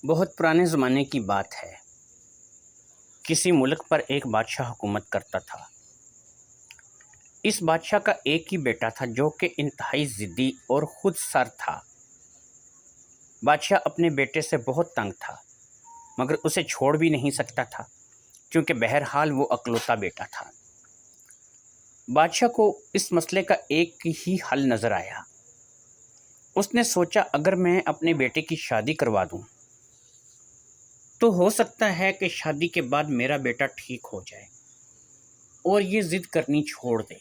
بہت پرانے زمانے کی بات ہے۔ کسی ملک پر ایک بادشاہ حکومت کرتا تھا۔ اس بادشاہ کا ایک ہی بیٹا تھا جو کہ انتہائی ضدی اور خود سر تھا۔ بادشاہ اپنے بیٹے سے بہت تنگ تھا مگر اسے چھوڑ بھی نہیں سکتا تھا کیونکہ بہرحال وہ اکلوتا بیٹا تھا۔ بادشاہ کو اس مسئلے کا ایک ہی حل نظر آیا۔ اس نے سوچا اگر میں اپنے بیٹے کی شادی کروا دوں تو ہو سکتا ہے کہ شادی کے بعد میرا بیٹا ٹھیک ہو جائے اور یہ ضد کرنی چھوڑ دے۔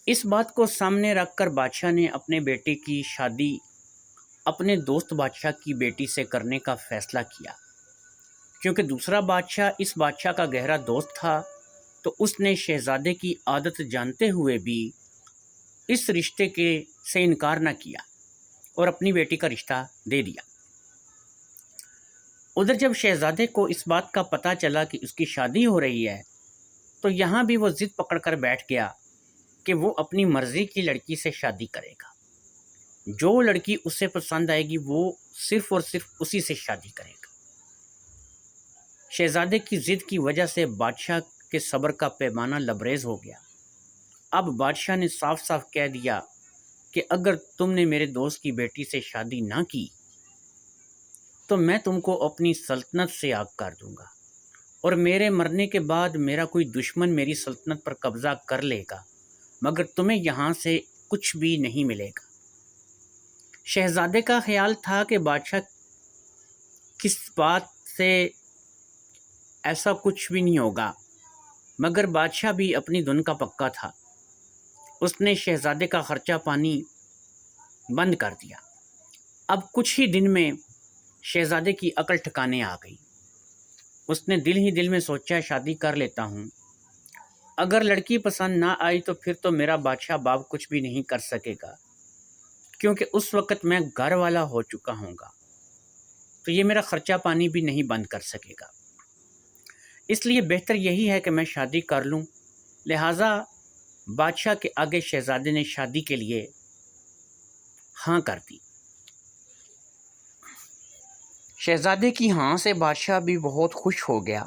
اس بات کو سامنے رکھ کر بادشاہ نے اپنے بیٹے کی شادی اپنے دوست بادشاہ کی بیٹی سے کرنے کا فیصلہ کیا۔ کیونکہ دوسرا بادشاہ اس بادشاہ کا گہرا دوست تھا تو اس نے شہزادے کی عادت جانتے ہوئے بھی اس رشتے سے انکار نہ کیا اور اپنی بیٹی کا رشتہ دے دیا۔ ادھر جب شہزادے کو اس بات کا پتہ چلا کہ اس کی شادی ہو رہی ہے تو یہاں بھی وہ ضد پکڑ کر بیٹھ گیا کہ وہ اپنی مرضی کی لڑکی سے شادی کرے گا۔ جو لڑکی اسے پسند آئے گی وہ صرف اور صرف اسی سے شادی کرے گا۔ شہزادے کی ضد کی وجہ سے بادشاہ کے صبر کا پیمانہ لبریز ہو گیا۔ اب بادشاہ نے صاف صاف کہہ دیا کہ اگر تم نے میرے دوست کی بیٹی سے شادی نہ کی تو میں تم کو اپنی سلطنت سے آگ کر دوں گا اور میرے مرنے کے بعد میرا کوئی دشمن میری سلطنت پر قبضہ کر لے گا مگر تمہیں یہاں سے کچھ بھی نہیں ملے گا۔ شہزادے کا خیال تھا کہ بادشاہ کس بات سے ایسا کچھ بھی نہیں ہوگا مگر بادشاہ بھی اپنی دھن کا پکا تھا۔ اس نے شہزادے کا خرچہ پانی بند کر دیا۔ اب کچھ ہی دن میں شہزادے کی عقل ٹھکانے آ گئی۔ اس نے دل ہی دل میں سوچا شادی کر لیتا ہوں، اگر لڑکی پسند نہ آئی تو پھر تو میرا بادشاہ باپ کچھ بھی نہیں کر سکے گا کیونکہ اس وقت میں گھر والا ہو چکا ہوں گا تو یہ میرا خرچہ پانی بھی نہیں بند کر سکے گا۔ اس لیے بہتر یہی ہے کہ میں شادی کر لوں۔ لہٰذا بادشاہ کے آگے شہزادے نے شادی کے لیے ہاں کر دی۔ شہزادے کی ہاں سے بادشاہ بھی بہت خوش ہو گیا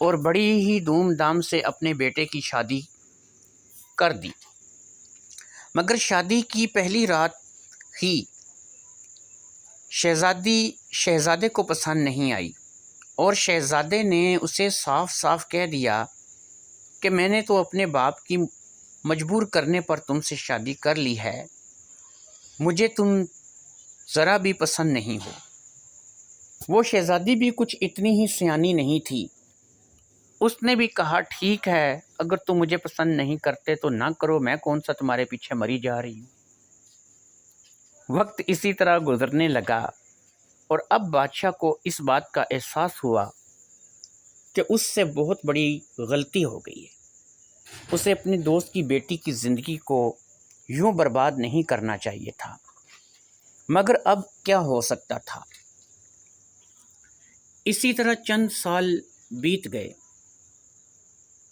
اور بڑی ہی دھوم دھام سے اپنے بیٹے کی شادی کر دی۔ مگر شادی کی پہلی رات ہی شہزادے کو پسند نہیں آئی اور شہزادے نے اسے صاف صاف کہہ دیا کہ میں نے تو اپنے باپ کی مجبور کرنے پر تم سے شادی کر لی ہے، مجھے تم ذرا بھی پسند نہیں ہو۔ وہ شہزادی بھی کچھ اتنی ہی سیانی نہیں تھی۔ اس نے بھی کہا ٹھیک ہے، اگر تم مجھے پسند نہیں کرتے تو نہ کرو، میں کون سا تمہارے پیچھے مری جا رہی ہوں۔ وقت اسی طرح گزرنے لگا اور اب بادشاہ کو اس بات کا احساس ہوا کہ اس سے بہت بڑی غلطی ہو گئی ہے۔ اسے اپنے دوست کی بیٹی کی زندگی کو یوں برباد نہیں کرنا چاہیے تھا، مگر اب کیا ہو سکتا تھا۔ اسی طرح چند سال بیت گئے۔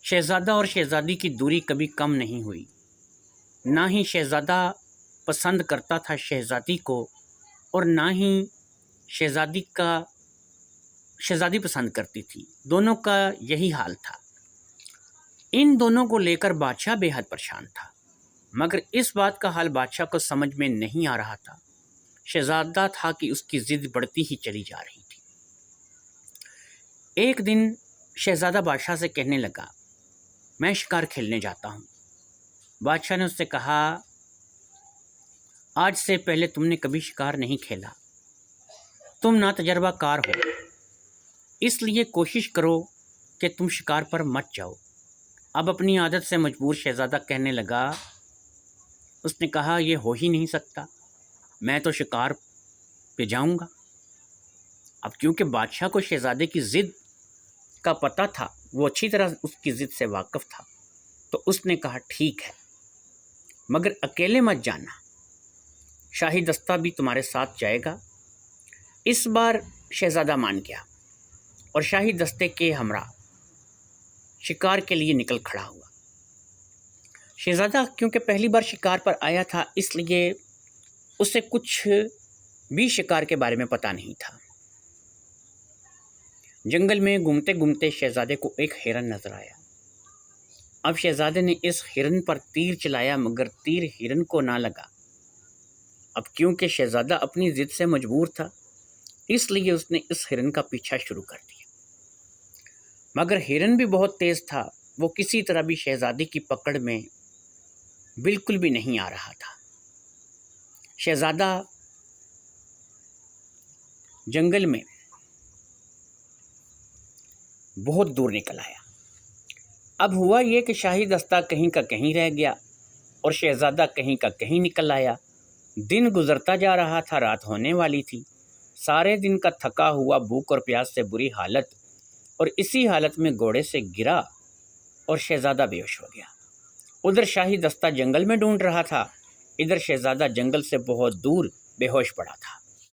شہزادہ اور شہزادی کی دوری کبھی کم نہیں ہوئی۔ نہ ہی شہزادہ پسند کرتا تھا شہزادی کو اور نہ ہی شہزادی پسند کرتی تھی۔ دونوں کا یہی حال تھا۔ ان دونوں کو لے کر بادشاہ بے حد پریشان تھا مگر اس بات کا حال بادشاہ کو سمجھ میں نہیں آ رہا تھا۔ شہزادہ تھا کہ اس کی ضد بڑھتی ہی چلی جا رہی تھی۔ ایک دن شہزادہ بادشاہ سے کہنے لگا، میں شکار کھیلنے جاتا ہوں۔ بادشاہ نے اس سے کہا، آج سے پہلے تم نے کبھی شکار نہیں کھیلا، تم ناتجربہ کار ہو، اس لیے کوشش کرو کہ تم شکار پر مت جاؤ۔ اب اپنی عادت سے مجبور شہزادہ کہنے لگا، اس نے کہا یہ ہو ہی نہیں سکتا، میں تو شکار پہ جاؤں گا۔ اب کیونکہ بادشاہ کو شہزادے کی ضد کا پتہ تھا، وہ اچھی طرح اس کی ضد سے واقف تھا، تو اس نے کہا ٹھیک ہے مگر اکیلے مت جانا، شاہی دستہ بھی تمہارے ساتھ جائے گا۔ اس بار شہزادہ مان گیا اور شاہی دستے کے ہمراہ شکار کے لیے نکل کھڑا ہوا۔ شہزادہ کیونکہ پہلی بار شکار پر آیا تھا اس لیے اسے کچھ بھی شکار کے بارے میں پتہ نہیں تھا۔ جنگل میں گھومتے گھومتے شہزادے کو ایک ہرن نظر آیا۔ اب شہزادے نے اس ہرن پر تیر چلایا مگر تیر ہرن کو نہ لگا۔ اب کیونکہ شہزادہ اپنی ضد سے مجبور تھا اس لیے اس نے اس ہرن کا پیچھا شروع کر دیا، مگر ہرن بھی بہت تیز تھا، وہ کسی طرح بھی شہزادے کی پکڑ میں بالکل بھی نہیں آ رہا تھا۔ شہزادہ جنگل میں بہت دور نکل آیا۔ اب ہوا یہ کہ شاہی دستہ کہیں کا کہیں رہ گیا اور شہزادہ کہیں کا کہیں نکل آیا۔ دن گزرتا جا رہا تھا، رات ہونے والی تھی۔ سارے دن کا تھکا ہوا، بھوک اور پیاس سے بری حالت، اور اسی حالت میں گھوڑے سے گرا اور شہزادہ بے ہوش ہو گیا۔ ادھر شاہی دستہ جنگل میں ڈھونڈ رہا تھا، ادھر شہزادہ جنگل سے بہت دور بے ہوش پڑا تھا۔